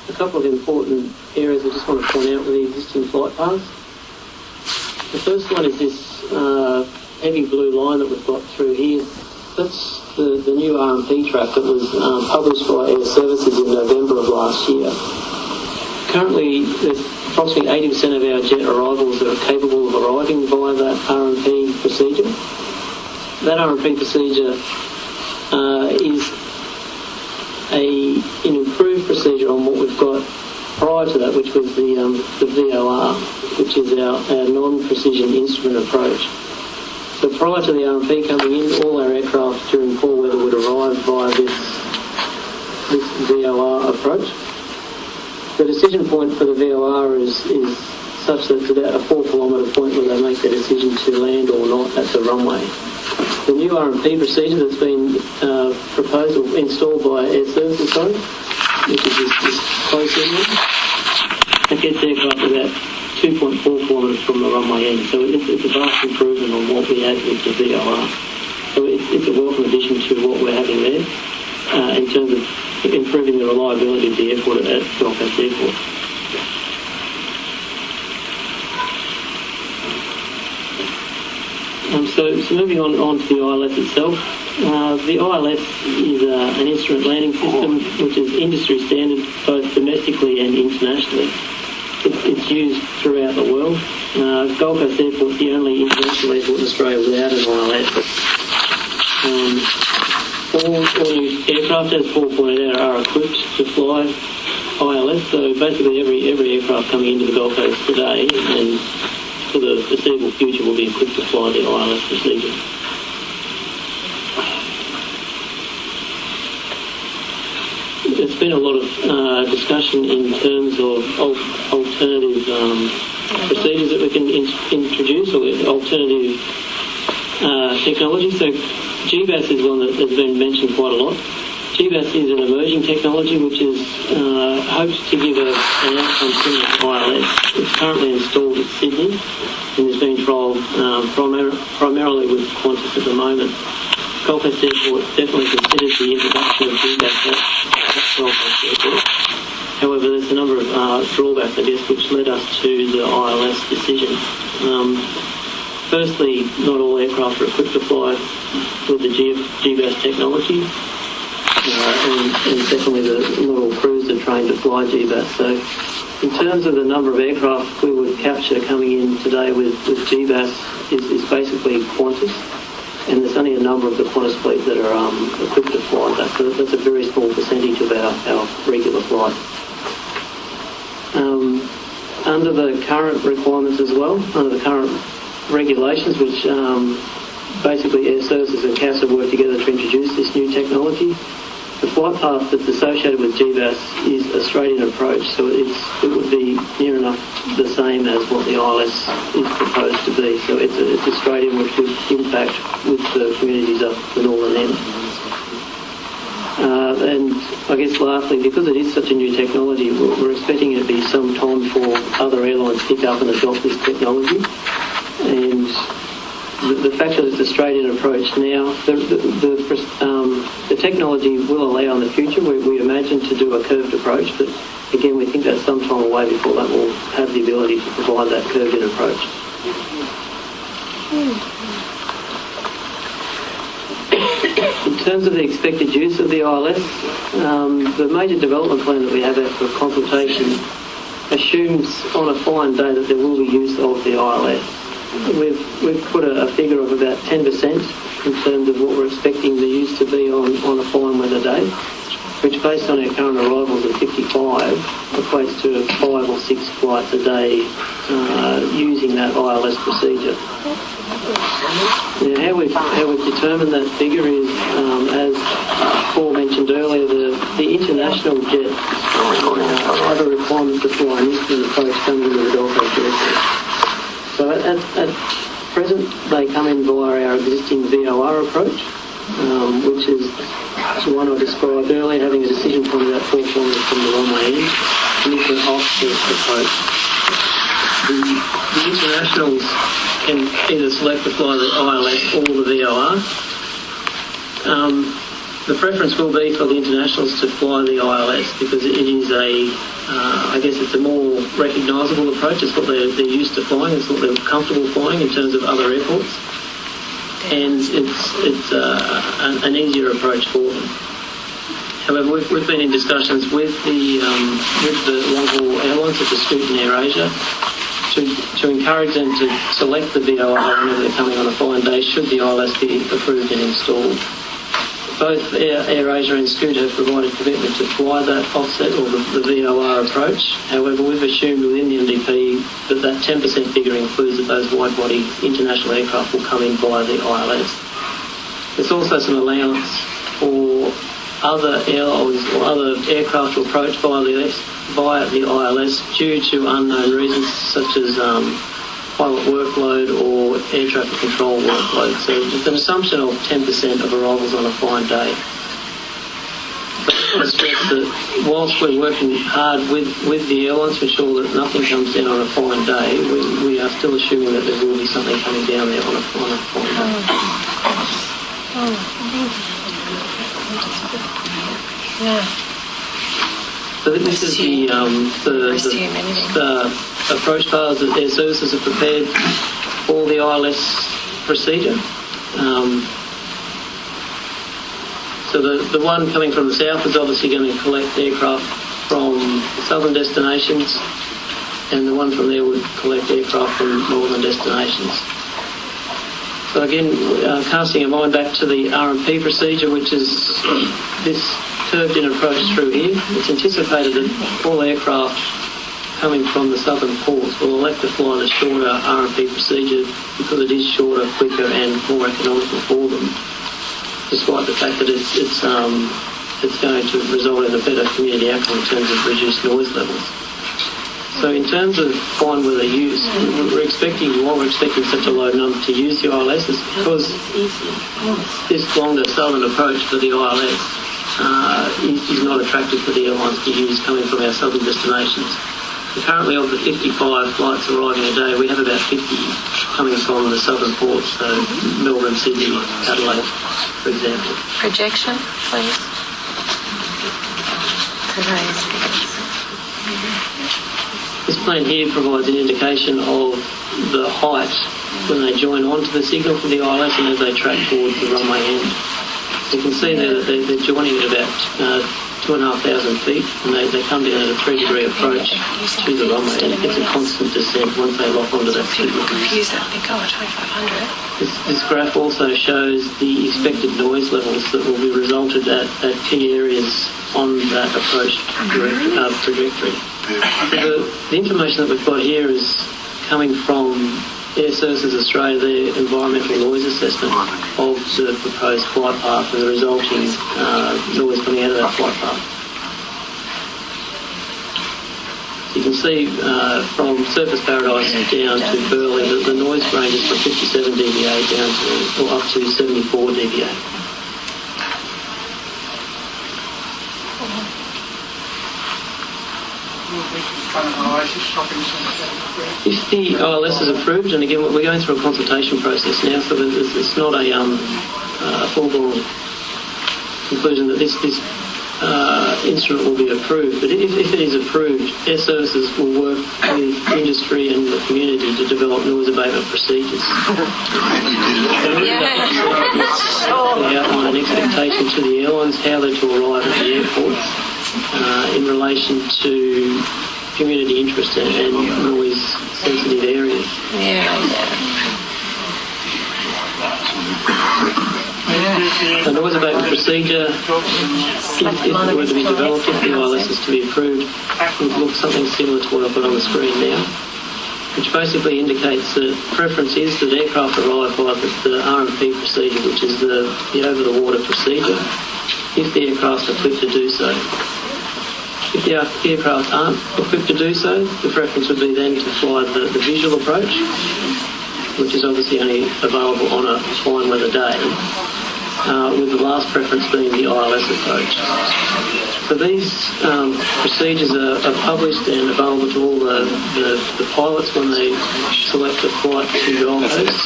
a couple of important areas I just want to point out with the existing flight paths. The first one is this heavy blue line that we've got through here. That's the new RMP track that was published by Air Services in November of last year. Currently, there's approximately 80% of our jet arrivals that are capable of arriving via that RMP procedure. That RMP procedure is an improved procedure on what we've got prior to that, which was the VOR, which is our non-precision instrument approach. So prior to the RMP coming in, all our aircraft during poor weather would arrive via this VOR approach. The decision point for the VOR is such that it's about a 4 kilometre point where they make their decision to land or not at the runway. The new RMP procedure that's been proposed or installed by Air Services, which is this close area, it gets aircraft about 2.4 kilometres from the runway end. So it's a vast improvement on what we had with the VOR. So it's a welcome addition to what we're having there in terms of improving the reliability of the airport at Gold Coast Airport. So moving on to the ILS itself. The ILS is an instrument landing system which is industry standard both domestically and internationally. It's used throughout the world. Gold Coast Airport is the only international airport in Australia without an ILS. All new aircraft, as Paul pointed out, are equipped to fly ILS. So basically every aircraft coming into the Gold Coast today and for the foreseeable future will be equipped to fly the ILS procedure. There's been a lot of discussion in terms of alternative procedures that we can introduce, or alternative technology. So GBAS is one that has been mentioned quite a lot. GBAS is an emerging technology which is hopes to give an outcome similar to ILS. It's currently installed at Sydney and is being trialled primarily with Qantas at the moment. Gold Coast Airport definitely considers the introduction of GBAS at Gold Coast Airport. However, there's a number of drawbacks, I guess, which led us to the ILS decision. Firstly, not all aircraft are equipped to fly with the GBAS technology. And secondly, not all crews are trained to fly GBAS. So in terms of the number of aircraft we would capture coming in today with GBAS is basically Qantas. And there's only a number of the Qantas fleet that are equipped to fly that. So that's a very small percentage of our regular flight. Under the current requirements as well, under the current regulations, which basically Air Services and CAS have worked together to introduce this new technology, the flight path that's associated with GBAS is a straight-in approach, so it would be near enough the same as what the ILS is proposed to be. So it's a straight-in which would impact with the communities up the northern end. And I guess lastly, because it is such a new technology, we're expecting it to be some time for other airlines to pick up and adopt this technology. And the fact that it's a straight-in approach now, the technology will allow in the future, we imagine, to do a curved approach, but again, we think that's some time away before that will have the ability to provide that curved-in approach. In terms of the expected use of the ILS, the major development plan that we have out for consultation assumes on a fine day that there will be use of the ILS. We've put a figure of about 10% in terms of what we're expecting the use to be on a fine weather day, which based on our current arrivals of 55 equates to 5 or 6 flights a day using that ILS procedure. Now, how we've determined that figure is, as Paul mentioned earlier, the international jets have a requirement to fly an instrument approach coming into the Gold Coast Airport. So at present, they come in via our existing VOR approach, which is the one I described earlier, having a decision point about 4 kilometres from the runway end, and it's an off-course approach. The internationals can either select to fly the ILS or the VOR. The preference will be for the internationals to fly the ILS because it is a I guess it's a more recognisable approach. It's what they're used to flying. It's what they're comfortable flying in terms of other airports, and it's an easier approach for them. However, we've been in discussions with the long-haul airlines such as Scoot and AirAsia to encourage them to select the VOR whenever they're coming on a flying day should the ILS be approved and installed. Both AirAsia and Scoot have provided commitment to fly that offset or the VOR approach. However, we've assumed within the NDP that 10% figure includes that those wide-body international aircraft will come in via the ILS. There's also some allowance for other airlines or other aircraft to approach via the ILS due to unknown reasons such as pilot workload or air traffic control workload. So there's an assumption of 10% of arrivals on a flying day. But I want to stress that whilst we're working hard with the airlines to ensure that nothing comes down on a flying day, we are still assuming that there will be something coming down there on a flying day. Yeah. So this is the approach paths that Air Services have prepared for the ILS procedure. So the one coming from the south is obviously going to collect aircraft from southern destinations, and the one from there would collect aircraft from northern destinations. So again, casting a mind back to the RMP procedure, which is this curved-in approach through here, it's anticipated that all aircraft coming from the southern ports will elect to fly the shorter RMP procedure because it is shorter, quicker and more economical for them, despite the fact that it's going to result in a better community outcome in terms of reduced noise levels. So in terms of fine weather use, why we're expecting such a low number to use the ILS is because this longer southern approach for the ILS is not attractive for the airlines to use coming from our southern destinations. Currently, of the 55 flights arriving a day, we have about 50 coming from the southern ports, so Melbourne, Sydney, Adelaide, for example. Projection, please. This plane here provides an indication of the height when they join onto the signal for the ILS and as they track towards the runway end. You can see there that they're joining at about 2,500 feet, and they come down at a 3-degree approach to the runway, and it's a constant descent once they lock onto that signal. This graph also shows the expected noise levels that will be resulted at key areas on that approach trajectory. So the information that we've got here is coming from Air Services Australia, their environmental noise assessment of the proposed flight path and the resulting noise coming out of that flight path. So you can see from Surface Paradise down to Burleigh that the noise range is from 57 dBA down to or up to 74 dBA. If the ILS is approved, and again we're going through a consultation process now, so it's not a foregone conclusion that this instrument will be approved, but if it is approved, Air Services will work with industry and the community to develop noise abatement procedures. They outline an expectation to the airlines how they're to arrive at the airports in relation to community interest and noise-sensitive areas. The noise abatement procedure, if it were to be developed, if the ILS is to be approved, would look something similar to what I've got on the screen now, which basically indicates that preference is that aircraft arrive by the RMP procedure, which is the over-the-water procedure, if the aircraft are equipped to do so. If the aircraft aren't equipped to do so, the preference would be then to fly the visual approach, which is obviously only available on a fine weather day, with the last preference being the ILS approach. So So these procedures are published and available to all the pilots when they select a flight to Gold Coast.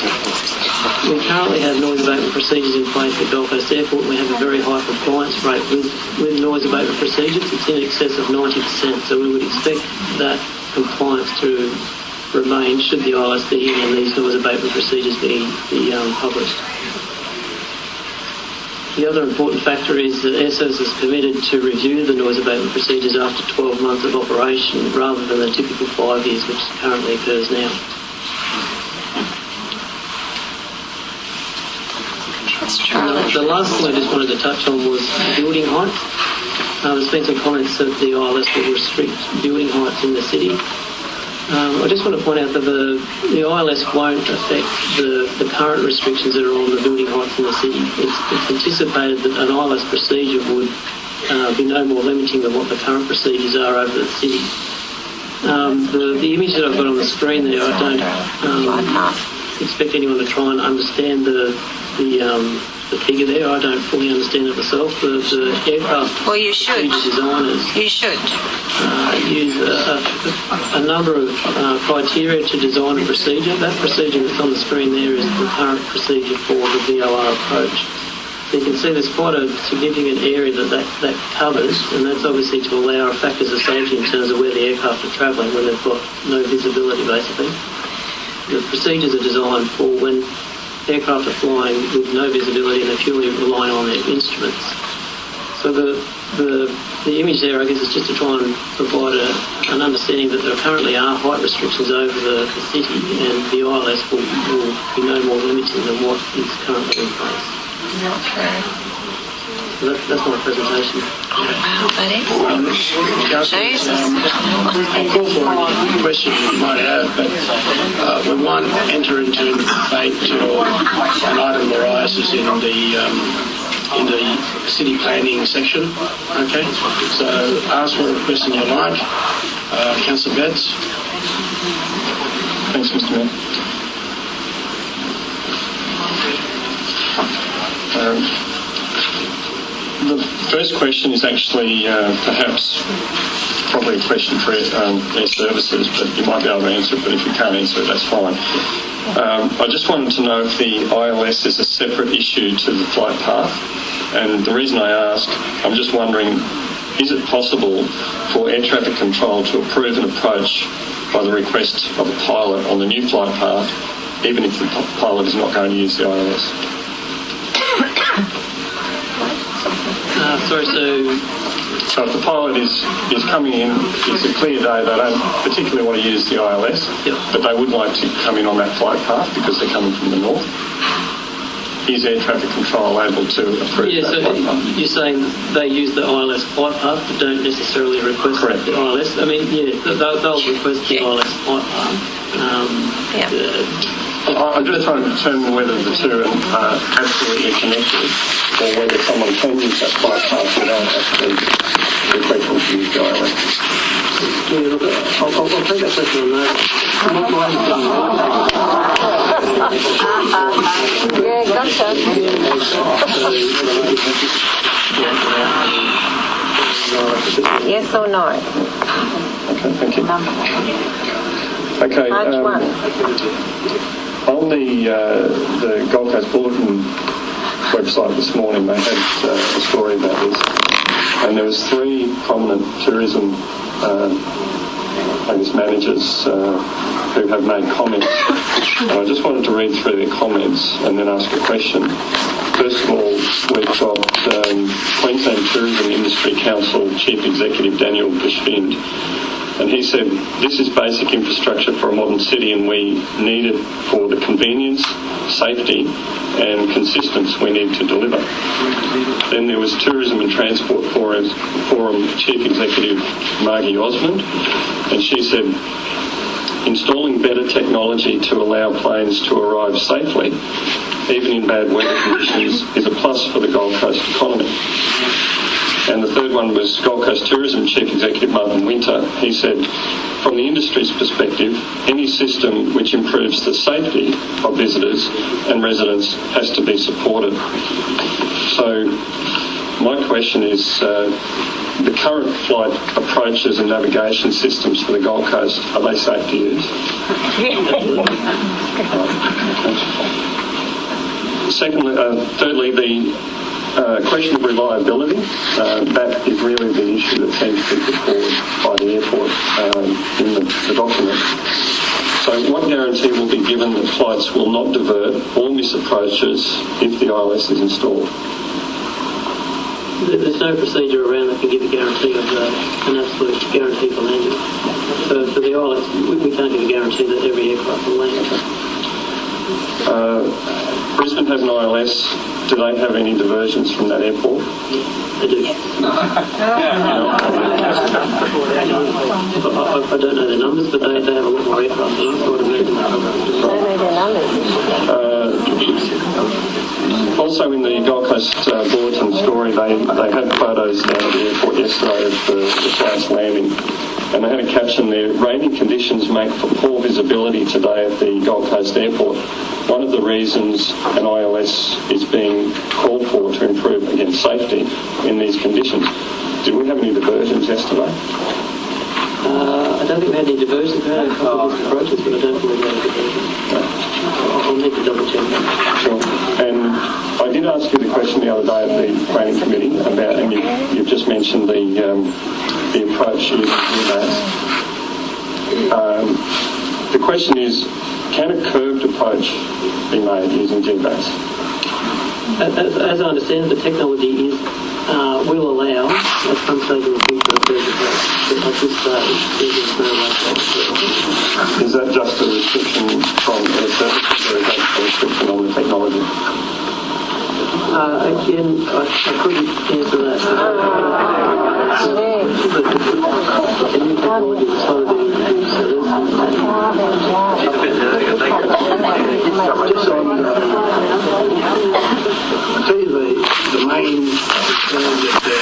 We currently have noise abatement procedures in place at Gold Coast Airport. We have a very high compliance rate with noise abatement procedures. It's in excess of 90%, so we would expect that compliance to remain should the ILS be in and these noise abatement procedures be published. The other important factor is that Air Service is committed to review the noise abatement procedures after 12 months of operation rather than the typical 5 years which currently occurs now. The last thing I just wanted to touch on was building height. There's been some comments that the ILS will restrict building heights in the city. I just want to point out that the ILS won't affect the current restrictions that are on the building heights in the city. It's anticipated that an ILS procedure would be no more limiting than what the current procedures are over the city. The image that I've got on the screen there, I don't expect anyone to try and understand the figure there. I don't fully understand it myself. The aircraft designers use a number of criteria to design a procedure. That procedure that's on the screen there is the current procedure for the VOR approach. So you can see there's quite a significant area that covers, and that's obviously to allow factors of safety in terms of where the aircraft are travelling when they've got no visibility, basically. The procedures are designed for when aircraft are flying with no visibility and they're purely relying on their instruments. So the image there, I guess, is just to try and provide an understanding that there currently are height restrictions over the city, and the ILS will be no more limiting than what is currently in place. Okay. So that's my presentation. Wow, that is. Jesus. A question you might have, but we won't enter into debate till an item arises in the city planning section. Okay, so ask whatever question you like. Councillor Betts. Thanks, Mr. Mayor. The first question is actually perhaps probably a question for Air Services, but you might be able to answer it, but if you can't answer it, that's fine. I just wanted to know if the ILS is a separate issue to the flight path, and the reason I ask, I'm just wondering, is it possible for air traffic control to approve an approach by the request of a pilot on the new flight path, even if the pilot is not going to use the ILS? So if the pilot is coming in, it's a clear day, they don't particularly want to use the ILS, but they would like to come in on that flight path because they're coming from the north. Is air traffic control able to approve that flight path? You're saying they use the ILS flight path but don't necessarily request the ILS? I mean, they'll request the ILS flight path. I'm just trying to determine whether the two are absolutely connected or whether someone can use that flight path without actually requesting to use the ILS. I'll take that question on notice. Yeah, gotcha. Yes or no? Okay, thank you. Okay. March 1. On the Gold Coast Bulletin website this morning, they had a story about this, and there was 3 prominent tourism, managers who have made comments. And I just wanted to read through their comments and then ask a question. First of all, we've got Queensland Tourism Industry Council Chief Executive Daniel Bushfind. And he said, this is basic infrastructure for a modern city and we need it for the convenience, safety and consistency we need to deliver. Then there was Tourism and Transport Forum Chief Executive Margie Osmond, and she said, installing better technology to allow planes to arrive safely, even in bad weather conditions, is a plus for the Gold Coast economy. And the third one was Gold Coast Tourism Chief Executive Martin Winter. He said, from the industry's perspective, any system which improves the safety of visitors and residents has to be supported. So my question is, the current flight approaches and navigation systems for the Gold Coast, are they safe to use? Thirdly, the question of reliability, that is really the issue that seems to be put forward by the airport in the document. So what guarantee will be given that flights will not divert or miss approaches if the ILS is installed? There's no procedure around that can give a guarantee of an absolute guarantee for landing. So for the ILS, we can't give a guarantee that every aircraft will land. Brisbane has an ILS. Do they have any diversions from that airport? They do. I don't know their numbers, but they have a lot more aircraft than us. I would imagine they Don't know their numbers. Also in the Gold Coast bulletin story, they had photos down at the airport yesterday of the flight's landing. And they had a caption there, "Rainy conditions make for poor visibility today at the Gold Coast Airport. One of the reasons an ILS is being called for to improve against safety in these conditions." Did we have any diversions yesterday? I don't think we had any diversions. We had a couple of approaches, but I don't think we had any diversions. I'll need to double check that. Sure. And I did ask you the question the other day at the planning committee about, and you've just mentioned the approach using GBAS. The question is, can a curved approach be made using GBAS? As I understand it, the technology will allow at some stage in the future a curved approach. But at this stage, there's no way to. Is that just a restriction from air services, or is that a restriction on the technology? Again, I couldn't answer that. The new technology is so that the main concern that the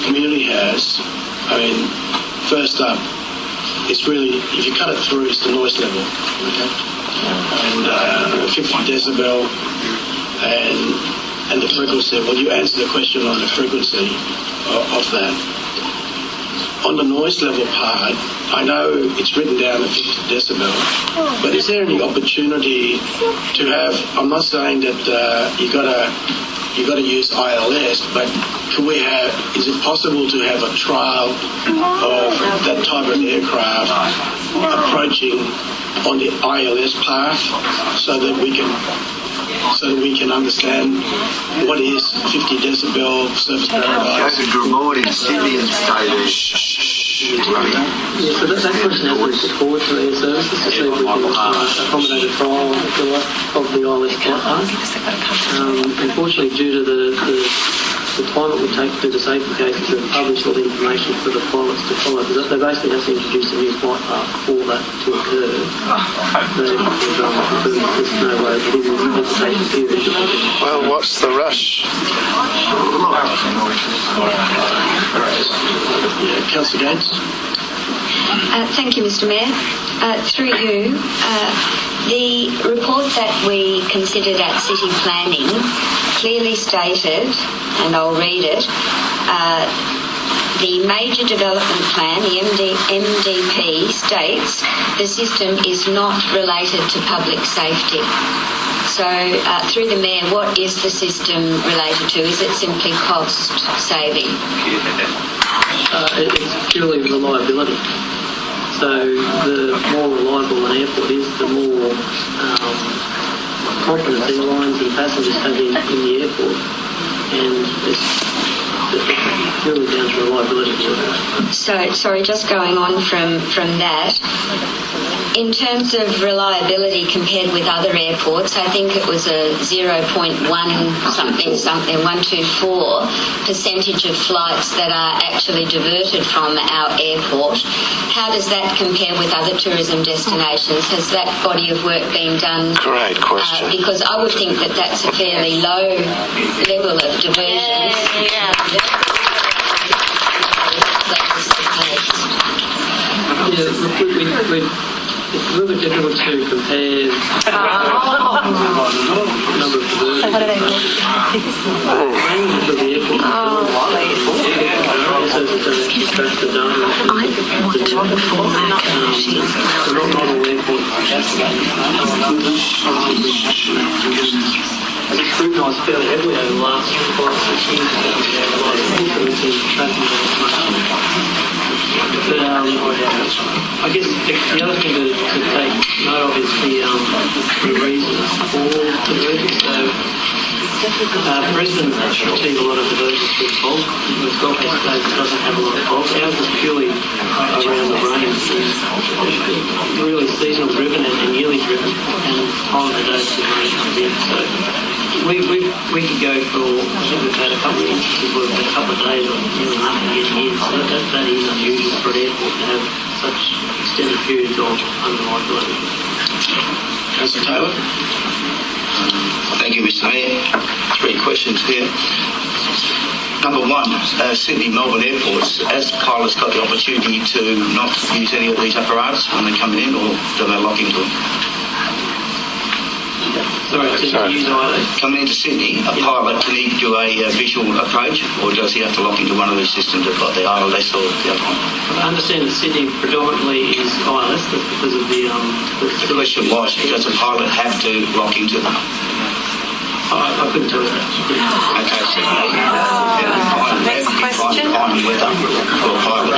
community has, I mean, first up, it's really, if you cut it through, it's the noise level, okay? And 50 decibel and the frequency. Well, you answered the question on the frequency of that. On the noise level part, I know it's written down at 50 decibel, but is there any opportunity to have, I'm not saying that you got to use ILS, but is it possible to have a trial of that type of aircraft approaching on the ILS path so that we can understand what is 50 decibel surface paradise? Good morning, Sydney and Yeah, so that question has been put forward to air services to see if we can accommodate a trial of the ILS flight path. Unfortunately, due to the time it would take to do the safety cases to publish all the information for the pilots to follow, because they basically have to introduce a new flight path for that to occur. There's no way of giving this consultation period. Well, what's the rush? Councillor Gates. Thank you, Mr. Mayor. Through you, the report that we considered at City Planning clearly stated, and I'll read it, the Major Development Plan, the MDP, states the system is not related to public safety. So, through the Mayor, what is the system related to? Is it simply cost saving? It's purely reliability. So the more reliable an airport is, the more confidence airlines and passengers have in the airport. And it's purely down to reliability. So, sorry, just going on from that, in terms of reliability compared with other airports, I think it was a 0.1 124% of flights that are actually diverted from our airport. How does that compare with other tourism destinations? Has that body of work been done? Great question. Because I would think that that's a fairly low level of diversions. It's a little bit difficult to compare the number of diversions. The range of the airport. also to track the data. Not all airports. As it's scrutinised fairly heavily over the last 5 or 6 years, tracking but I guess the other thing to take note of is the reasons for diversion. So Brisbane achieve a lot of diversions through bulk, whereas Gold Coast doesn't have a lot of bulk. Ours is purely around the range, really seasonal driven and yearly driven, and time of the day to the range comes in. So we could go for, I think we've had a couple of instances where we've had a couple of days of nearly nothing getting in, so that is unusual for an airport to have such extended periods of unreliability. Councillor Taylor. Thank you, Mr. Mayor. 3 questions here. Number 1, Sydney, Melbourne airports, has pilots got the opportunity to not use any of these apparatus when they're coming in, or do they lock into them? Sorry, to use either. Coming into Sydney, a pilot, can he do a visual approach, or does he have to lock into one of these systems that got the ILS or the other one? I understand that Sydney predominantly is ILS, that's because of the The question was, does a pilot have to lock into them? I couldn't tell you that. Okay, so next question. Fine weather for a pilot.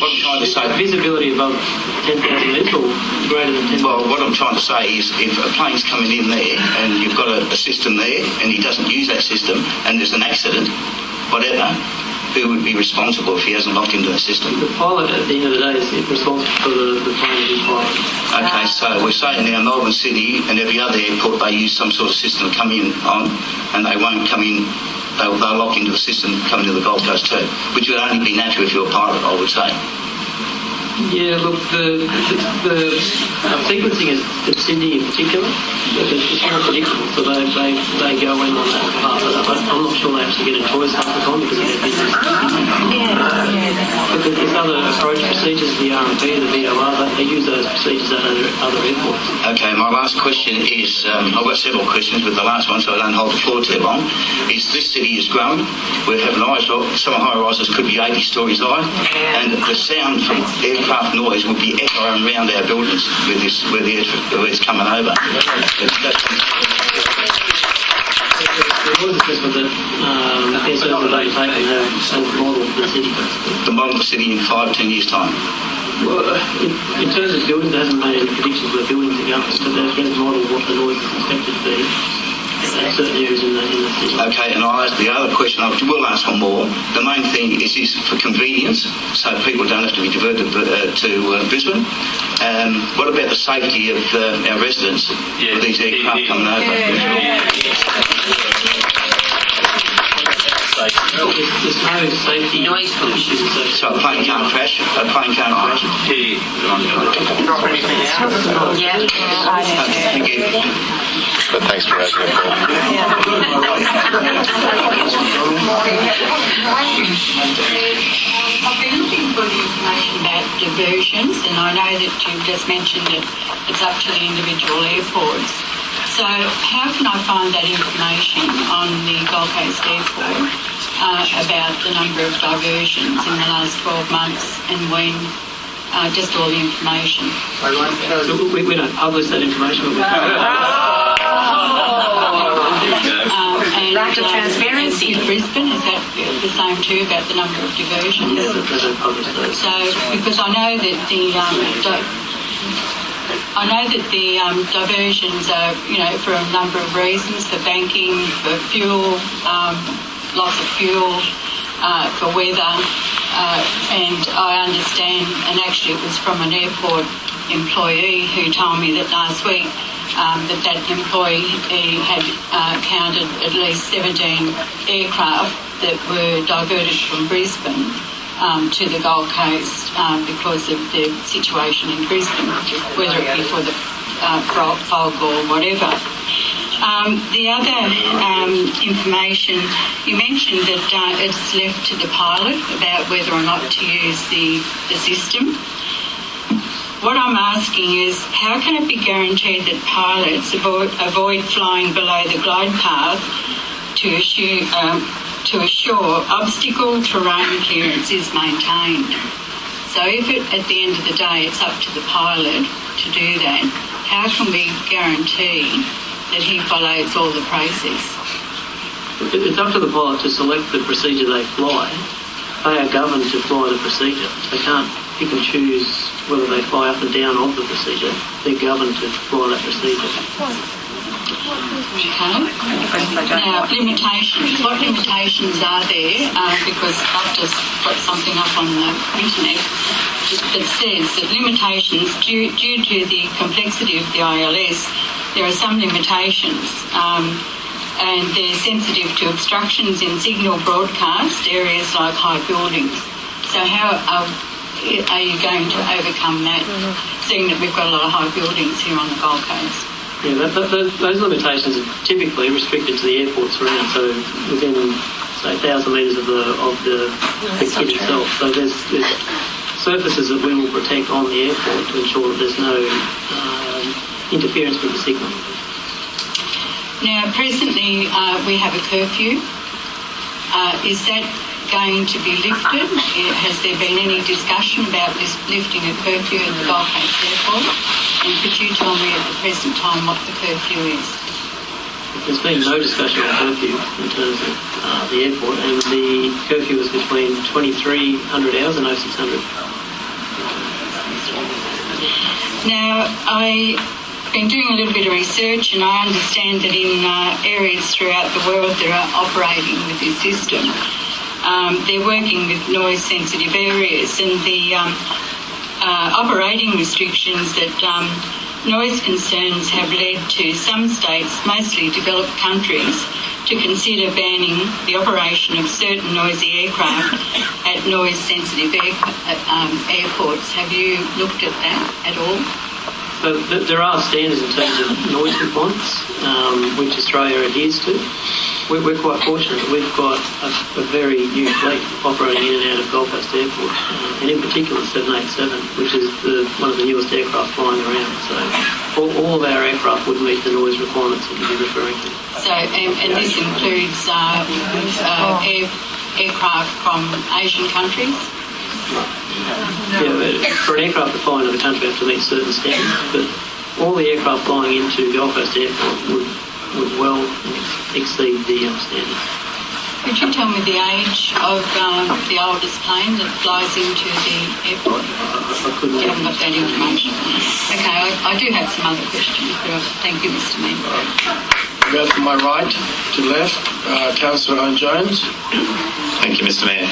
What I'm trying to say, Visibility above 10,000 metres or greater than 10,000? well, what I'm trying to say is, if a plane's coming in there and you've got a system there and he doesn't use that system and there's an accident, whatever, who would be responsible if he hasn't locked into the system? The pilot, at the end of the day, is responsible for the plane he's flying. Okay, so we're saying now Melbourne City and every other airport, they use some sort of system to come in on, and they won't come in, they'll lock into the system coming to the Gold Coast too, which would only be natural if you're a pilot, I would say. Yeah, look, the sequencing is at Sydney in particular. It's not predictable, so they go in on that path. I'm not sure they actually get a choice half the time because of their business. But there's other approach procedures, the RMP, the VOR, they use those procedures at other airports. Okay, my last question is, I've got several questions, but the last one, so I don't hold the floor too long, is this city is growing. We have some high-rises could be 80 stories high, and the sound from aircraft noise would be echoing around our buildings with this, where it's coming over. There was assessment that there's a debate taken to model the city. The model of the city in 5-10 years' time. Well, in terms of buildings, it hasn't made any predictions where buildings are going, so they're going to model what the noise is expected to be. Certain areas in the city. Okay, and I'll ask the other question, I will ask one more. The main thing is for convenience, so people don't have to be diverted to Brisbane. What about the safety of our residents with these aircraft coming over? There's no safety issues. So a plane can't crash? Thank you. But thanks for asking. I've been looking for the information about diversions, and I know that you've just mentioned that it's up to the individual airports. So how can I find that information on the Gold Coast Airport about the number of diversions in the last 12 months and when? Just all the information. We don't publish that information. And lack of transparency. In Brisbane, is that the same too about the number of diversions? So, because I know that the diversions are, for a number of reasons, for banking, for fuel, lots of fuel, for weather, and I understand, and actually it was from an airport employee who told me that last week that employee had counted at least 17 aircraft that were diverted from Brisbane to the Gold Coast because of the situation in Brisbane, whether it be for the fog or whatever. The other information, you mentioned that it's left to the pilot about whether or not to use the system. What I'm asking is, how can it be guaranteed that pilots avoid flying below the glide path to to assure obstacle terrain clearance is maintained. So if at the end of the day it's up to the pilot to do that, how can we guarantee that he follows all the process? It's up to the pilot to select the procedure they fly. They are governed to fly the procedure. They can't pick and choose whether they fly up and down of the procedure. They're governed to fly that procedure. Okay. Now, limitations. What limitations are there? Because I've just got something up on the internet that says that limitations, due to the complexity of the ILS, there are some limitations. And they're sensitive to obstructions in signal broadcast areas like high buildings. So how are you going to overcome that, seeing that we've got a lot of high buildings here on the Gold Coast? Yeah, those limitations are typically restricted to the airports around, so within, say, 1,000 metres of the kit itself. So there's surfaces that we will protect on the airport to ensure that there's no interference with the signal. Now, presently we have a curfew. Is that going to be lifted? Has there been any discussion about lifting a curfew at the Gold Coast Airport? And could you tell me at the present time what the curfew is? There's been no discussion on curfew in terms of the airport, and the curfew is between 2300 hours and 0600. Now, I've been doing a little bit of research, and I understand that in areas throughout the world that are operating with this system, they're working with noise-sensitive areas, and the operating restrictions that noise concerns have led to some states, mostly developed countries, to consider banning the operation of certain noisy aircraft at noise-sensitive airports. Have you looked at that at all? So there are standards in terms of noise compliance, which Australia adheres to. We're quite fortunate that we've got a very new fleet operating in and out of Gold Coast Airport, and in particular 787, which is one of the newest aircraft flying around. So all of our aircraft would meet the noise requirements that you're referring to. So, and this includes aircraft from Asian countries? Yeah, for an aircraft to fly into the country, we have to meet certain standards, but all the aircraft flying into Gold Coast Airport would well exceed the standards. Could you tell me the age of the oldest plane that flies into the airport? I couldn't. You haven't got that information. Okay, I do have some other questions, but thank you, Mr. Mayor. Go from my right to left, Councillor Owen Jones. Thank you, Mr. Mayor.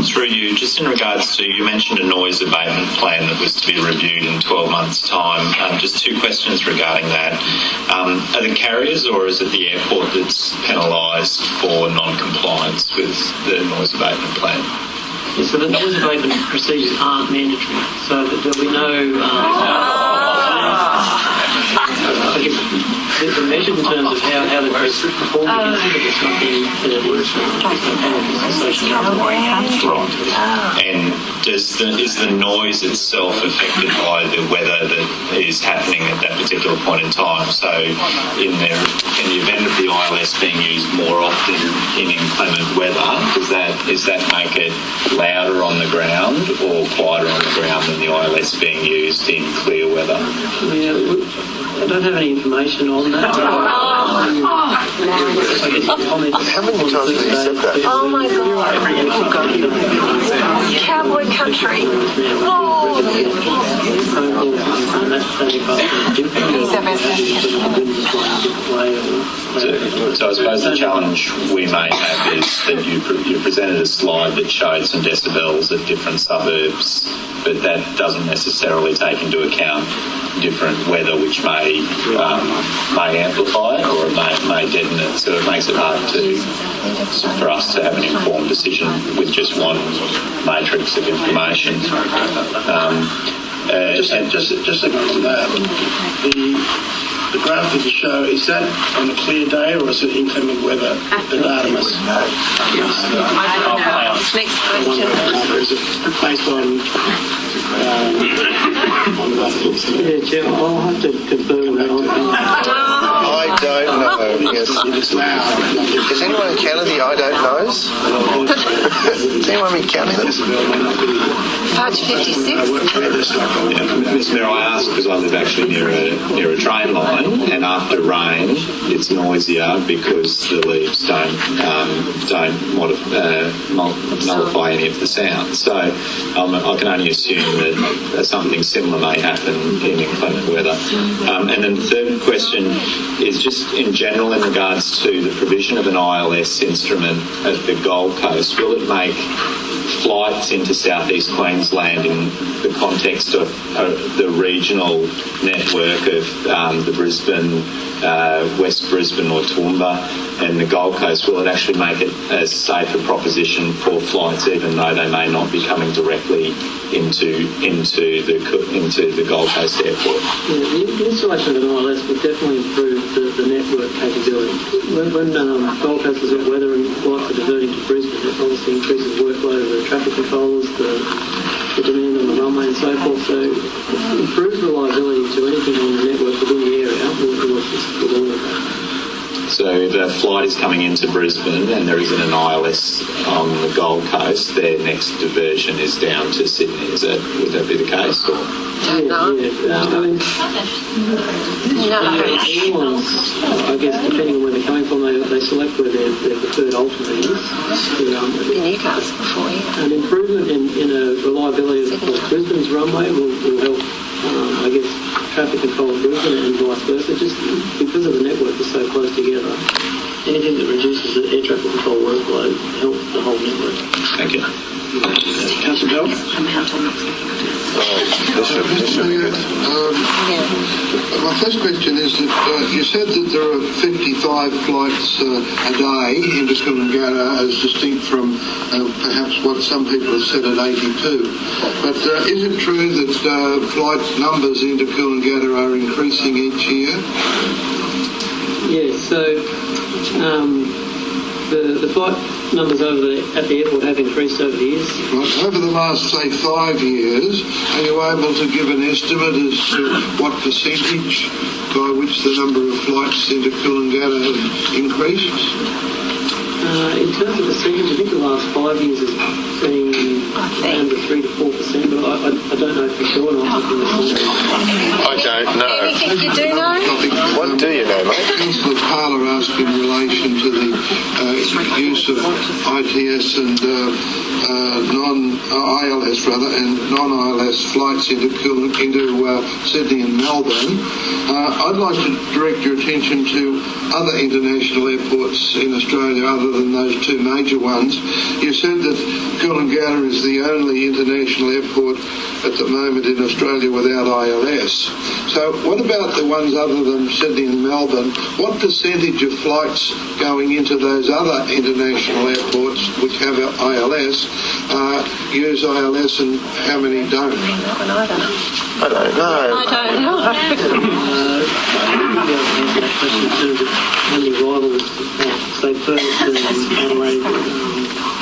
Through you, just in regards to, you mentioned a noise abatement plan that was to be reviewed in 12 months' time. Just two questions regarding that. Are the carriers or is it the airport that's penalised for non-compliance with the noise abatement plan? Yeah, so the noise abatement procedures aren't mandatory, so there'll be no... the measure in terms of how the perform against it, there's nothing that is associated. And is the noise itself affected by the weather that is happening at that particular point in time? So in the event of the ILS being used more often in inclement weather, does that make it louder on the ground or quieter on the ground than the ILS being used in clear weather? Yeah, I don't have any information on that. How many times have you said that? Oh my God. Cowboy country. Oh. So I suppose the challenge we may have is that you presented a slide that showed some decibels at different suburbs, but that doesn't necessarily take into account different weather, which may amplify it or it may deaden it. So it makes it hard for us to have an informed decision with just one matrix of information. Just a the graph that you show, is that on a clear day or is it inclement weather, the Artemis? Next question. Is it based on Yeah, Jim, I'll have to confirm that. I don't know. us. It is loud. Is anyone counting the I don't knows? Has anyone been counting them? Page 56. Ms. Mayor, I ask because I live actually near a train line, and after rain, it's noisier because the leaves don't nullify any of the sound. So I can only assume that something similar may happen in inclement weather. And then the third question is just in general in regards to the provision of an ILS instrument at the Gold Coast. Will it make flights into southeast Queensland in the context of the regional network of the Brisbane, West Brisbane or Toowoomba and the Gold Coast, will it actually make it a safer proposition for flights even though they may not be coming directly into the Gold Coast airport? Yeah, the installation of an ILS would definitely improve the network capability. When Gold Coast has got weather and flights are diverting to Brisbane, it obviously increases the workload of the traffic controllers, the demand on the runway and so forth. So it improves reliability to anything on the network within the area. We'll assist with all of that. So the flight is coming into Brisbane and there isn't an ILS on the Gold Coast, their next diversion is down to Sydney. Would that be the case? Or? No. Airlines, I guess, depending on where they're coming from, they select where their preferred alternate is. Newcastle before, yeah. An improvement in a reliability of Brisbane's runway will help, I guess, traffic control of Brisbane and vice versa. Just because of the network is so close together, anything that reduces the air traffic control workload helps the whole network. Thank you. Councillor Bell? This should be good. My first question is that you said that there are 55 flights a day into Coolangatta as distinct from perhaps what some people have said at 82. But is it true that flight numbers into Coolangatta are increasing each year? Yes, so the flight numbers at the airport have increased over the years. Right. Over the last, say, 5 years, are you able to give an estimate as to what percentage by which the number of flights into Coolangatta have increased? In terms of percentage, I think the last 5 years has been around the 3 to 4%, but I don't know for sure. I don't know. Anything you do know? What do you know, mate? Councillor Parler asked in relation to the use of ITS and non-ILS flights into Sydney and Melbourne. I'd like to direct your attention to other international airports in Australia other than those two major ones. You said that Coolangatta is the only international airport at the moment in Australia without ILS. So what about the ones other than Sydney and Melbourne? What percentage of flights going into those other international airports which have ILS use ILS and how many don't? I don't know. I don't know. How many rivals, say Perth and Adelaide,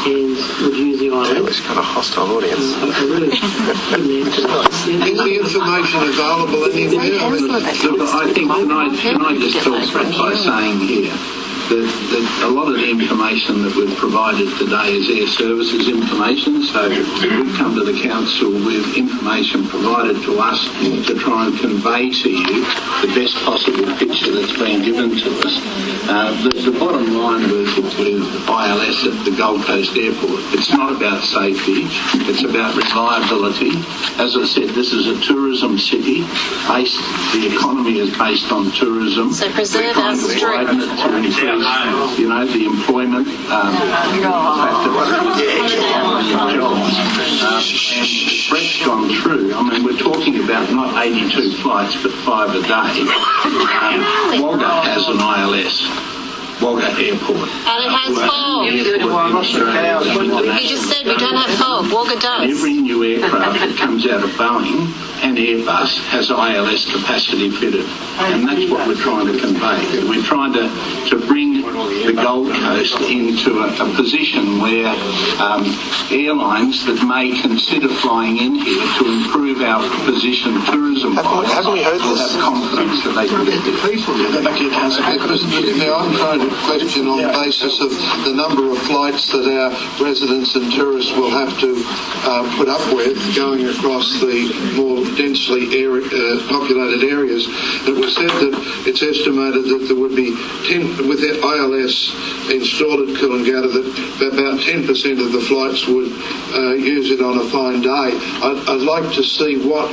and would use the ILS? It's got a hostile audience. I really couldn't answer that. Is the information available anywhere? Look, I think can I just talk by saying here that a lot of the information that we've provided today is air services information, so we've come to the council with information provided to us to try and convey to you the best possible picture that's been given to us. The bottom line with ILS at the Gold Coast Airport, it's not about safety, it's about reliability. As I said, this is a tourism city. The economy is based on tourism. So preserve our street. The employment factor. The threat's gone through. I mean, we're talking about not 82 flights, but 5 a day. Wagga has an ILS. Wagga Airport. And it has fog. You just said we don't have fog. Wagga does. Every new aircraft that comes out of Boeing and Airbus has ILS capacity fitted, and that's what we're trying to convey. We're trying to bring the Gold Coast into a position where airlines that may consider flying in here to improve our position tourism-wise Haven't we heard will this? have confidence that they can get the people. Go back to your council. Now, I'm trying to question on the basis of the number of flights that our residents and tourists will have to put up with going across the more densely populated areas. It was said that it's estimated that there would be 10, with the ILS installed at Coolangatta, that about 10% of the flights would use it on a fine day. I'd like to see what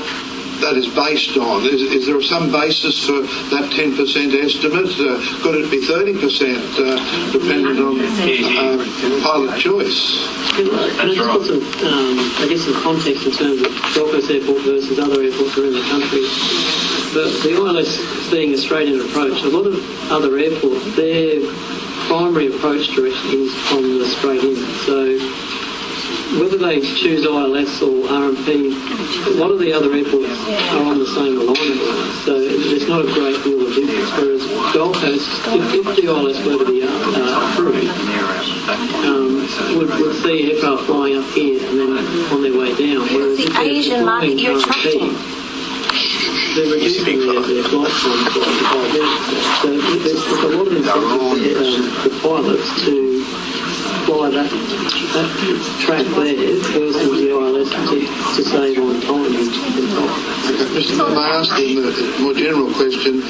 that is based on. Is there some basis for that 10% estimate? Could it be 30%, dependent on pilot choice? Can I just put some context in terms of Gold Coast Airport versus other airports around the country. The ILS being a straight-in approach, a lot of other airports, their primary approach direction is from the straight-in. So whether they choose ILS or RMP, a lot of the other airports are on the same alignment line, so there's not a great deal of difference. Whereas Gold Coast, if the ILS were to be approved, would see aircraft flying up here and then on their way down. Whereas The Asian market you're attracting. They're reducing their flight times by 5 minutes. So there's a lot of incentive for pilots to fly that track there versus the ILS to save on time and Mr. May I ask a more general question?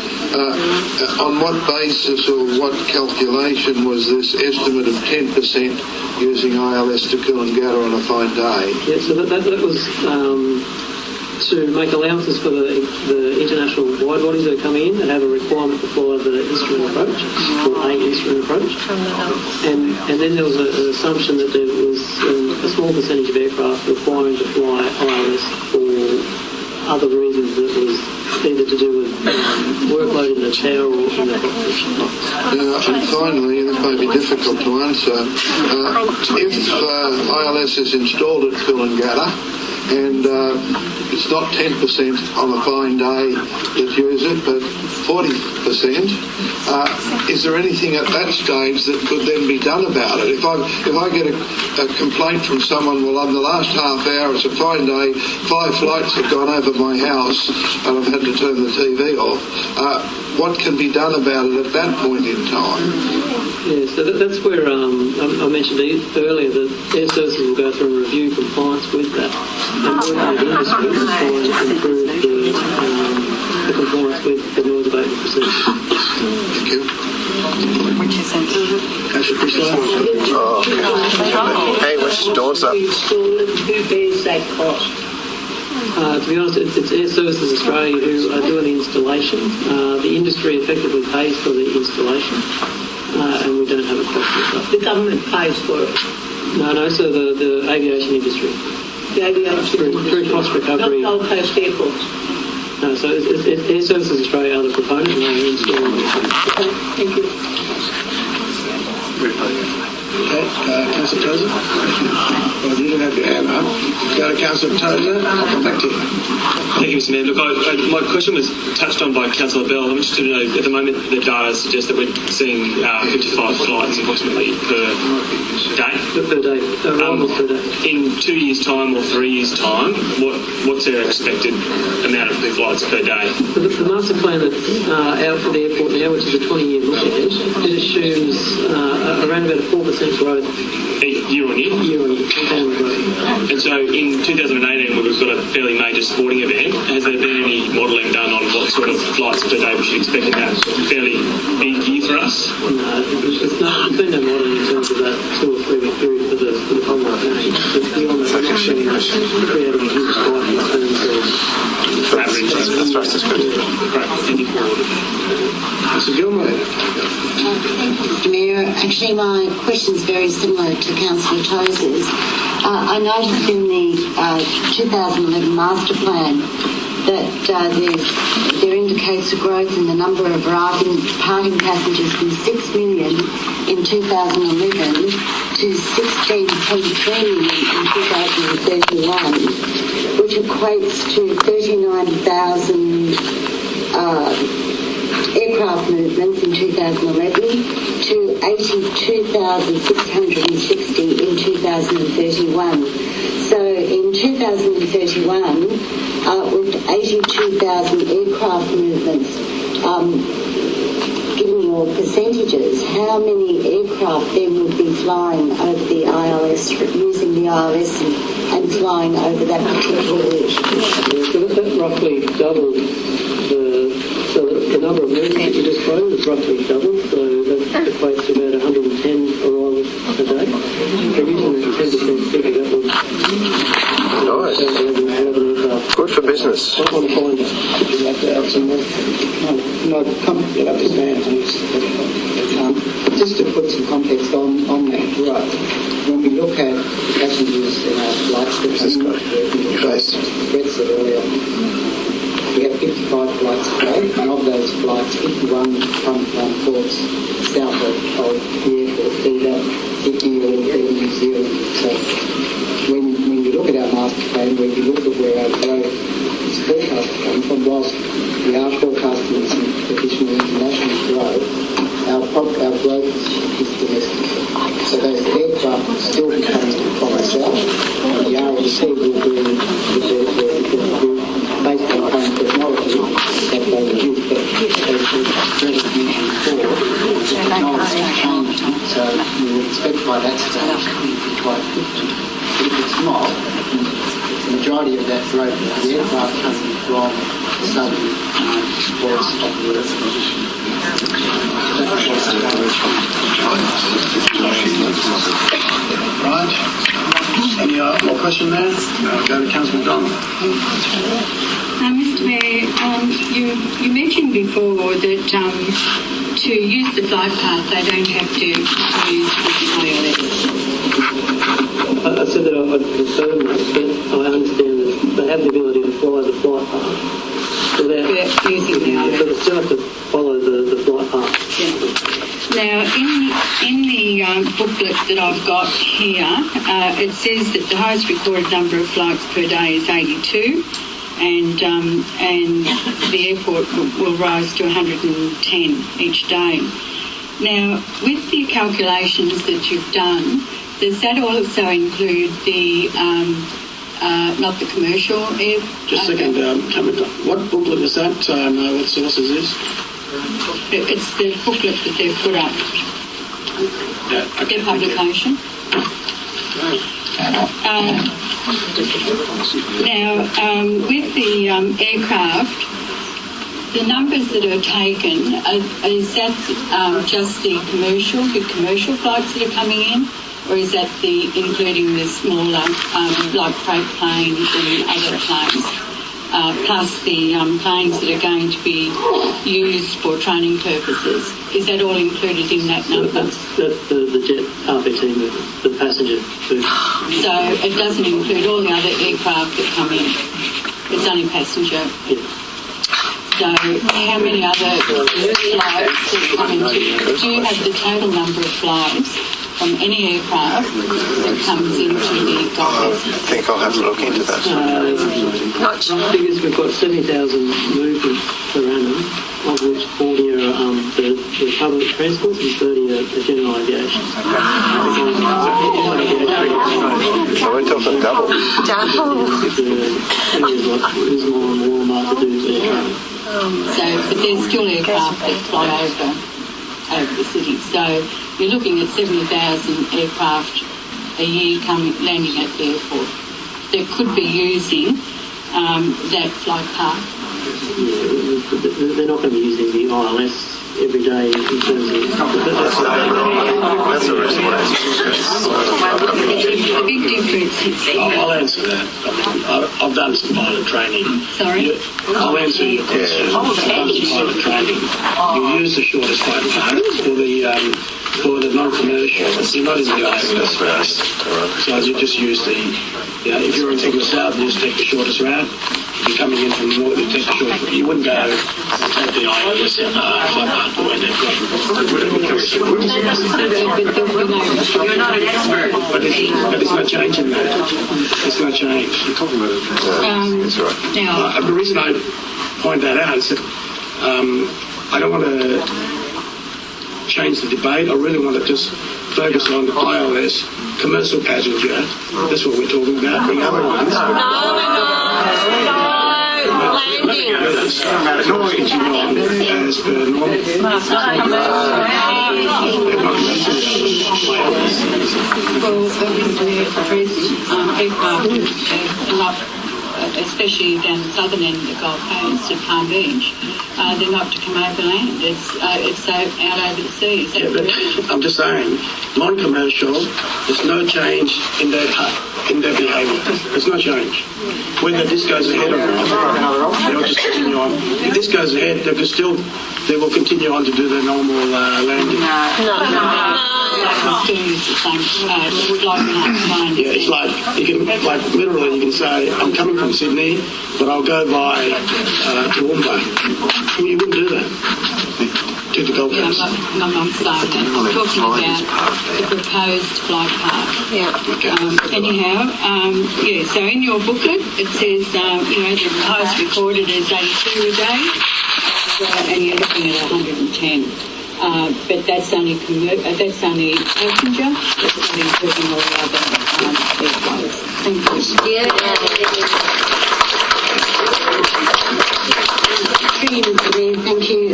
On what basis or what calculation was this estimate of 10% using ILS to Coolangatta on a fine day? Yeah, so that was to make allowances for the international wide bodies that are coming in that have a requirement to fly the instrument approach, or a instrument approach. And then there was an assumption that there was a small percentage of aircraft requiring to fly ILS for other reasons that was either to do with workload in the tower or in the And finally, this may be difficult to answer, if ILS is installed at Coolangatta and it's not 10% on a fine day that use it, but 40%, is there anything at that stage that could then be done about it? If I get a complaint from someone, well, on the last half hour, it's a fine day, 5 flights have gone over my house and I've had to turn the TV off, what can be done about it at that point in time? Yeah, so that's where I mentioned earlier that Air Services will go through and review compliance with that and work with the industry to try and improve the compliance with the noise abatement procedure. Thank you. Hey, what's your doors up? Who bears that cost? To be honest, it's Air Services Australia who are doing the installation. The industry effectively pays for the installation, and we don't have a cost for that. The government pays for it. No, so the aviation industry. The aviation Through cost recovery. Not Gold Coast airports. No, so it's Air Services Australia are the proponent and they're installing it. Okay, thank you. Okay, Councillor Tozer? Well, you didn't have your hand up. Go to Councillor Tozer. I'll come back to you. Thank you, Mr Mayor. Look, my question was touched on by Councillor Bell. I'm interested to know, at the moment, the data suggests that we're seeing 55 flights approximately per day. Per day, arrivals per day. In 2 years' time or 3 years' time, what's their expected amount of flights per day? The master plan that's out for the airport now, which is a 20-year look ahead, it assumes around about a 4% growth. Year on year? Year on year, compound growth. And so in 2018, we've got a fairly major sporting event. Has there been any modelling done on what sort of flights per day we should expect in that fairly big year for us? No, there's been no modelling in terms of that 2 or 3 week period for the Commonwealth Games. But beyond that, we're not seeing creating a huge spike in terms of average. That's right, that's good. Right, thank you. Councillor Gilmore. Mr Mayor, actually my question's very similar to Councillor Tozer's. I noticed in the 2011 master plan that there indicates a growth in the number of arriving departing passengers from 6 million in 2011 to 16.3 million in 2031, which equates to 39,000 aircraft movements in 2011 to 82,660 in 2031. So in 2031, with 82,000 aircraft movements, given your percentages, how many aircraft then would be flying over the ILS, using the ILS and flying over that particular route? So that roughly doubled the number of movements that you just quoted is roughly doubled, so that equates to about 110 arrivals a day. So using the 10% figure, that would... Nice. Good for business. Would you like to add some more? No, get up his hand, please. Just to put some context on that growth, when we look at passengers in our flights that Brett said earlier, we have 55 flights a day, and of those flights, 51 come from ports south of the airport, be that Sydney or New Zealand. So when you look at our master plan, when you look at where our growth is forecast to come from, whilst we are forecasting some additional international growth, our growth is domestic. So those aircraft will still be coming from the south, and the RAC will be based on current technology that they will use, but as Brett mentioned before, the technology is changing, so we would expect by that stage to be quite good. But if it's not, the majority of that growth is the aircraft coming from the southern ports of the earth. Right. Any more question there? I'll go to Councillor McDonald. Mr Mayor, you mentioned before that to use the flight path they don't have to use the ILS. I said that I'd confirm that, but I understand that they have the ability to fly the flight path without using the ILS. but they still have to follow the flight path. Yeah. Now, in the booklet that I've got here, it says that the highest recorded number of flights per day is 82, and the airport will rise to 110 each day. Now, with the calculations that you've done, does that also include the not the commercial air? Just a second, what booklet is that? What source is this? It's the booklet that they've put up. Yeah, okay, their publication. Now, with the aircraft, the numbers that are taken, is that just the big commercial flights that are coming in? Or is that including the smaller, like freight planes and other planes, plus the planes that are going to be used for training purposes? Is that all included in that number? That's the jet RPT movement, the passenger movement. So it doesn't include all the other aircraft that come in? It's only passenger? Yeah. So how many other flights that come into? Do you have the total number of flights from any aircraft that comes into the Gold Coast? I think I'll have to look into that. Some figures, we've got 70,000 movements per annum, of which 40 are the public transport and 30 are the general aviation. So we're talking double. Areas like Lismore and Walmart to do their training. So, but there's still aircraft that fly over the city. So you're looking at 70,000 aircraft a year landing at the airport that could be using that flight path. Yeah, they're not going to be using the ILS every day in terms of... That's a reasonable answer. The big difference is... I'll answer that. I've done some pilot training. Sorry? I'll answer your question. I've done some pilot training. You use the shortest flight path for the non-commercial. You're not in the ILS. So you just use if you're from the south, you just take the shortest route. you're coming in from the northern temperature, you wouldn't go and take the ILS flight path the way they've got. You're not an expert. But there's no change in that. There's no change. Now, The reason I point that out is that I don't want to change the debate. I really want to just focus on ILS, commercial passenger. That's what we're talking about. The other ones. No, continue on as per normal. well, obviously address people especially down the southern end of the Gold Coast at Palm Beach, they're not to come over land. It's out over the sea. Yeah, but I'm just saying, non-commercial, there's no change in their behaviour. There's no change. Whether this goes ahead or not, they'll just continue on. If this goes ahead, they will continue on to do their normal landing. Yeah, it's like literally you can say, I'm coming from Sydney, but I'll go by Toowoomba. You wouldn't do that to the Gold Coast. I'm saying that. I'm talking about the proposed flight path. Yeah. Okay. Anyhow, so in your booklet it says, the highest recorded is 82 a day, and you're looking at 110. But that's only passenger. That's not including all the other airplanes. Thank you. Thank you.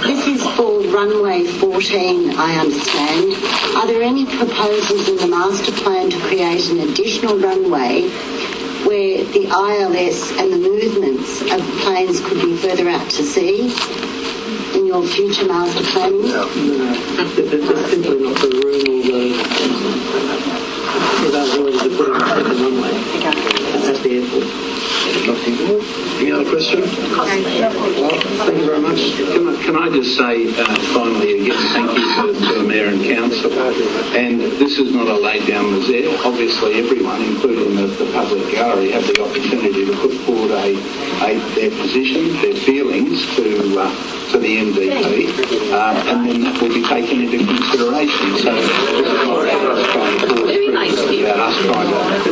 This is for runway 14, I understand. Are there any proposals in the master plan to create an additional runway where the ILS and the movements of planes could be further out to sea in your future master planning? No, that's simply not the room or the ability to put in a second runway at the airport. Any other question? Well, thank you very much. Can I just say finally again, thank you to the Mayor and Council. And this is not a laid down misère. Obviously everyone, including the public gallery, have the opportunity to put forward their position, their feelings to the MDP, and then that will be taken into consideration. So this is not about us trying to force through, it's about us trying to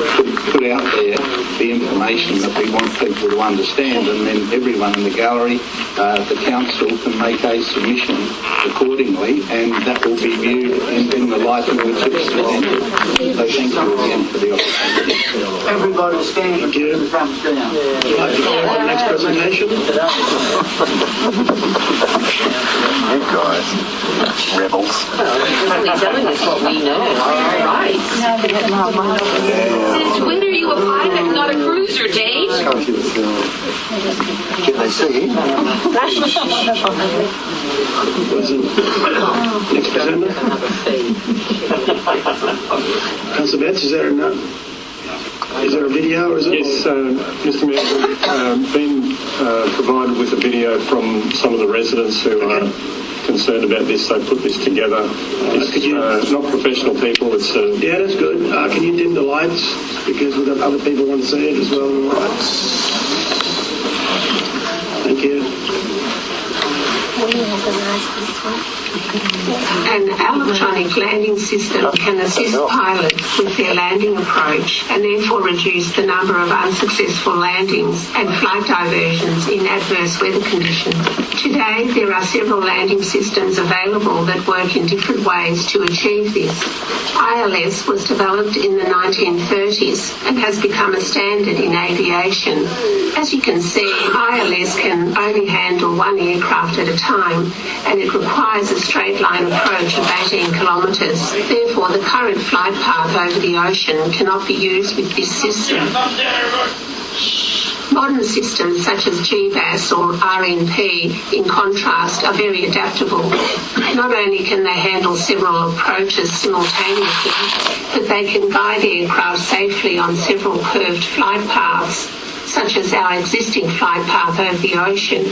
put out there the information that we want people to understand, and then everyone in the gallery, the council can make a submission accordingly, and that will be viewed in the light in which it's presented. So thank you again for the opportunity. Everybody stand. Thank you. Right, to go on to the next presentation. You guys, rebels. We're telling us what we know. Right. Since when are you a pilot, not a cruiser, Dave? Can they see? Next presenter. Councillor Betts, is there a video or is it? Yes, Mr Mayor, we've been provided with a video from some of the residents who are concerned about this. They put this together. It's not professional people. It's yeah, that's good. Can you dim the lights because we've got other people who want to see it as well? Thank you. An electronic landing system can assist pilots with their landing approach and therefore reduce the number of unsuccessful landings and flight diversions in adverse weather conditions. Today, there are several landing systems available that work in different ways to achieve this. ILS was developed in the 1930s and has become a standard in aviation. As you can see, ILS can only handle one aircraft at a time, and it requires a straight line approach of 18 kilometres. Therefore, the current flight path over the ocean cannot be used with this system. Modern systems such as GBAS or RNP, in contrast, are very adaptable. Not only can they handle several approaches simultaneously, but they can guide aircraft safely on several curved flight paths, such as our existing flight path over the ocean.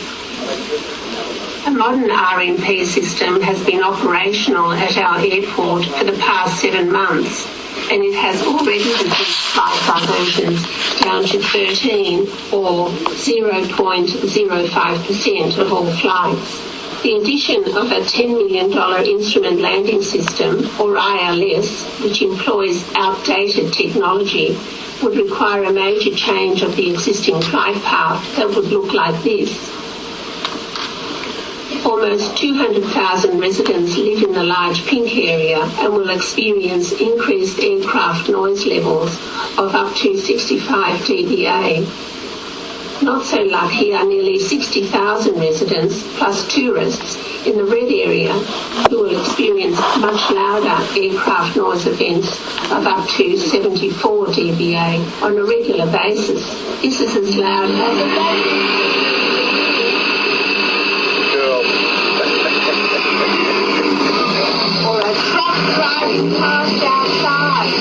A modern RNP system has been operational at our airport for the past 7 months. and it has already reduced flight diversions down to 13 or 0.05% of all flights. The addition of a $10 million instrument landing system, or ILS, which employs outdated technology, would require a major change of the existing flight path that would look like this. Almost 200,000 residents live in the large pink area and will experience increased aircraft noise levels of up to 65 dBA. Not so lucky are nearly 60,000 residents plus tourists in the red area who will experience much louder aircraft noise events of up to 74 dBA on a regular basis. This is as loud as or a truck driving past outside.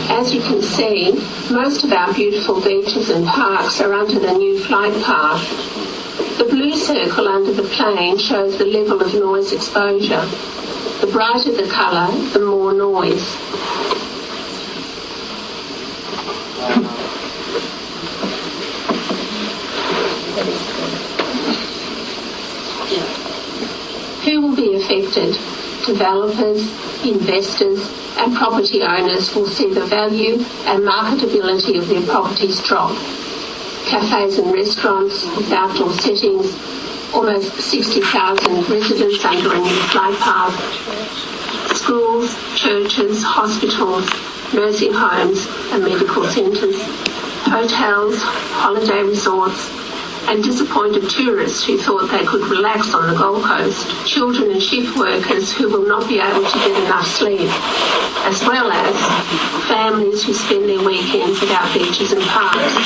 As you can see, most of our beautiful beaches and parks are under the new flight path. The blue circle under the plane shows the level of noise exposure. The brighter the colour, the more noise. Who will be affected? Developers, investors and property owners will see the value and marketability of their properties drop. Cafes and restaurants with outdoor settings, almost 60,000 residents under a new flight path. Schools, churches, hospitals, nursing homes and medical centres, hotels, holiday resorts, and disappointed tourists who thought they could relax on the Gold Coast, children and shift workers who will not be able to get enough sleep, as well as families who spend their weekends at our beaches and parks.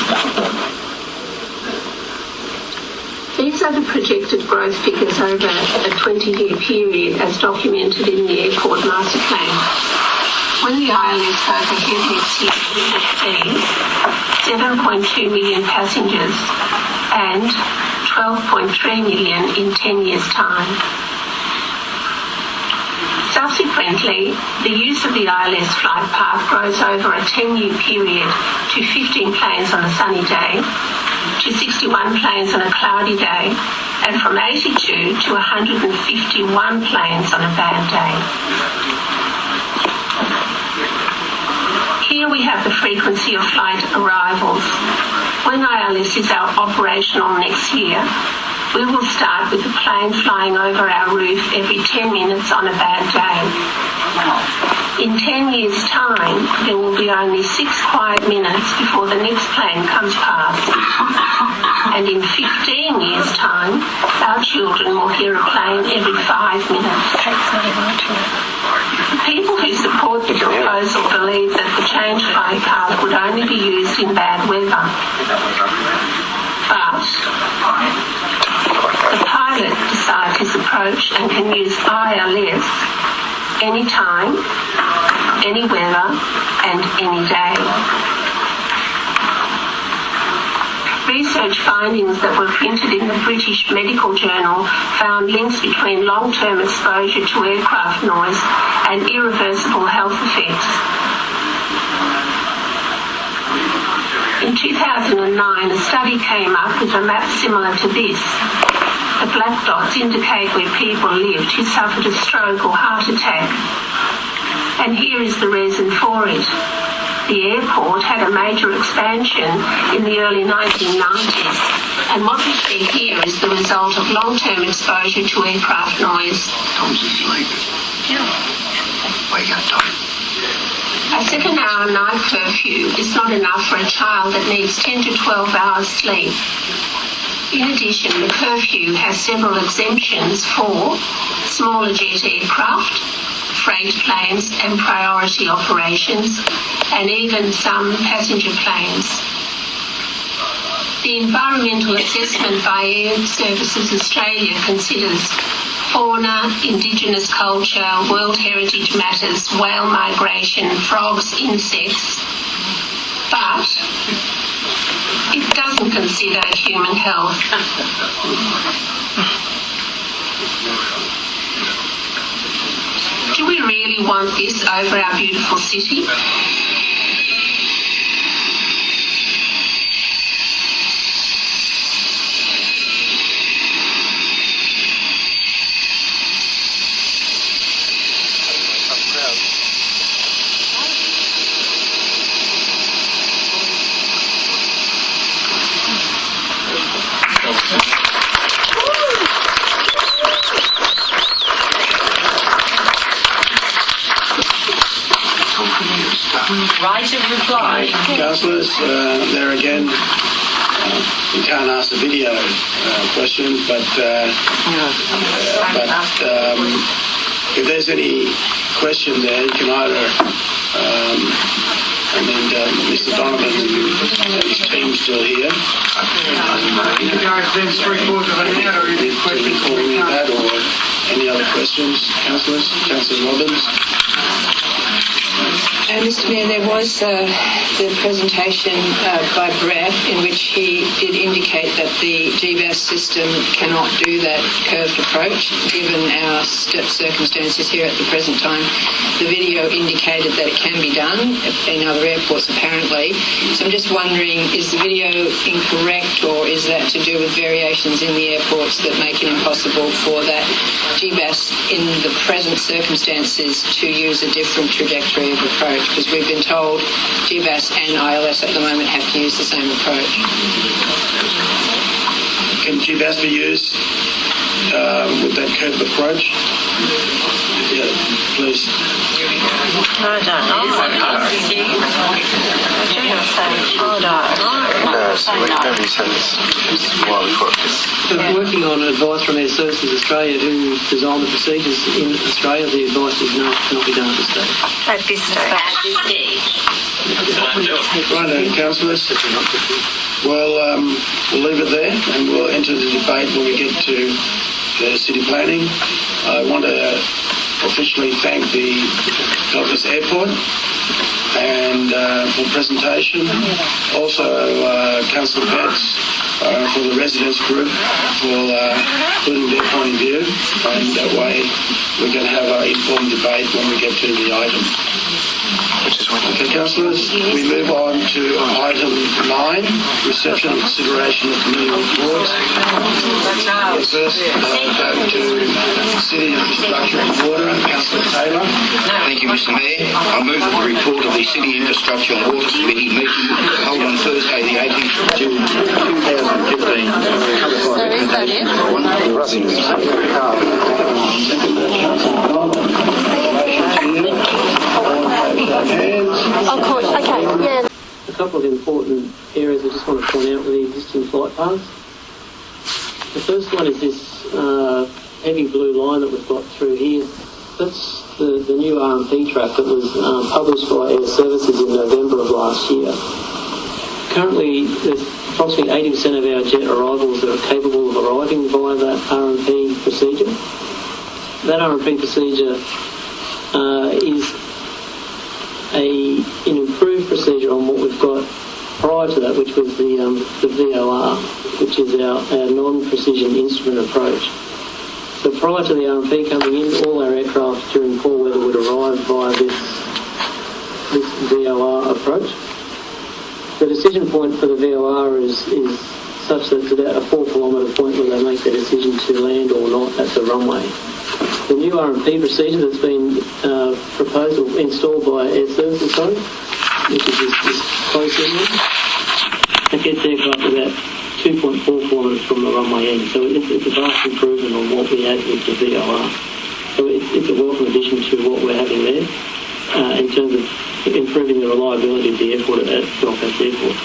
These are the projected growth figures over a 20-year period as documented in the Airport Master Plan. When the ILS goes ahead next year, we will see 7.2 million passengers and 12.3 million in 10 years' time. Subsequently, the use of the ILS flight path grows over a 10-year period to 15 planes on a sunny day, to 61 planes on a cloudy day, and from 82 to 151 planes on a bad day. Here we have the frequency of flight arrivals. When ILS is operational next year, we will start with the plane flying over our roof every 10 minutes on a bad day. In 10 years' time, there will be only 6 quiet minutes before the next plane comes past. And in 15 years' time, our children will hear a plane every 5 minutes. The people who support the proposal believe that the changed flight path would only be used in bad weather. But the pilot decides his approach and can use ILS anytime, any weather and any day. Research findings that were printed in the British Medical Journal found links between long-term exposure to aircraft noise and irreversible health effects. In 2009, a study came up with a map similar to this. The black dots indicate where people lived who suffered a stroke or heart attack. And here is the reason for it. The airport had a major expansion in the early 1990s, and what we see here is the result of long-term exposure to aircraft noise. Tom's asleep. Yeah. Wake up, Tom. A 7-hour night curfew is not enough for a child that needs 10 to 12 hours sleep. In addition, the curfew has several exemptions for smaller jet aircraft, freight planes and priority operations, and even some passenger planes. The environmental assessment by Air Services Australia considers fauna, indigenous culture, World Heritage Matters, whale migration, frogs, insects, but it doesn't consider human health. Do we really want this over our beautiful city? Right of reply. Councillors, there again, you can't ask the video question, but if there's any question there, you can either, Mr. Donovan and his team still here. You can go then 3/4 of an hour if you call me that, or any other questions, councillors? Councillor Robbins. Mr. Mayor, there was the presentation by Brad in which he did indicate that the GBAS system cannot do that curved approach given our circumstances here at the present time. The video indicated that it can be done in other airports apparently. So I'm just wondering, is the video incorrect, or is that to do with variations in the airports that make it impossible for that GBAS in the present circumstances to use a different trajectory of approach? Because we've been told GBAS and ILS at the moment have to use the same approach. Can GBAS be used with that curved approach? Yeah, please. I don't know. Nobody says why we've got this. So working on advice from Air Services Australia, who designed the procedures in Australia, the advice is cannot be done at this stage. At this stage. Right then, councillors. Well, we'll leave it there and we'll enter the debate when we get to the city planning. I want to officially thank the Goldcoast Airport and for the presentation. Also, Councillor Betts for the residents group for putting their point of view, and that way we can have an informed debate when we get to the item. Okay, councillors, we move on to item 9, reception and consideration of committee reports. First, go to City Infrastructure and Water, Councillor Taylor. Thank you, Mr. Mayor. I move that the report of the City Infrastructure and Water Committee meeting held on Thursday the 18th of June 2015. Of course, okay, yeah. A couple of important areas I just want to point out with the existing flight paths. The first one is this heavy blue line that we've got through here. That's the new RMP track that was published by Air Services in November of last year. Currently, there's approximately 80% of our jet arrivals that are capable of arriving via that RMP procedure. That RMP procedure is an improved procedure on what we've got prior to that, which was the VOR, which is our non-precision instrument approach. So prior to the RMP coming in, all our aircraft during poor weather would arrive via this VOR approach. The decision point for the VOR is such that it's about a 4 kilometre point where they make the decision to land or not at the runway. The new RMP procedure that's been proposed or installed by Air Services, which is this close area, it gets aircraft about 2.4 kilometres from the runway end. So it's a vast improvement on what we had with the VOR. So it's a welcome addition to what we're having there in terms of improving the reliability of the airport at Goldcoast Airport.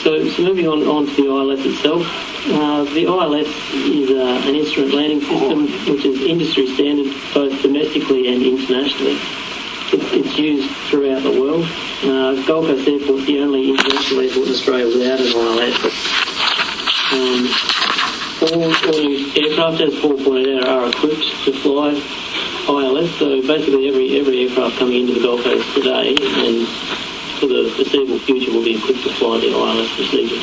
So moving on to the ILS itself. The ILS is an instrument landing system which is industry standard both domestically and internationally. It's used throughout the world. Gold Coast Airport is the only international airport in Australia without an ILS. All new aircraft, as Paul pointed out, are equipped to fly ILS. So basically every aircraft coming into the Gold Coast today and for the foreseeable future will be equipped to fly the ILS procedure.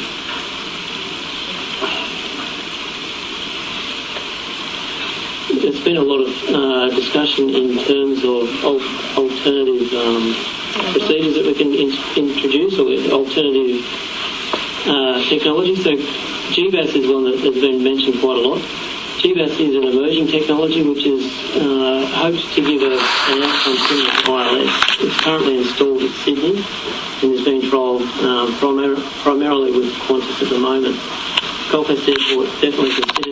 been a lot of discussion in terms of alternative procedures that we can introduce, or alternative technology. So GBAS is one that has been mentioned quite a lot. GBAS is an emerging technology which is hopes to give an outcome similar to ILS. It's currently installed at Sydney and is being trialled primarily with Qantas at the moment. Gold Coast Airport definitely considering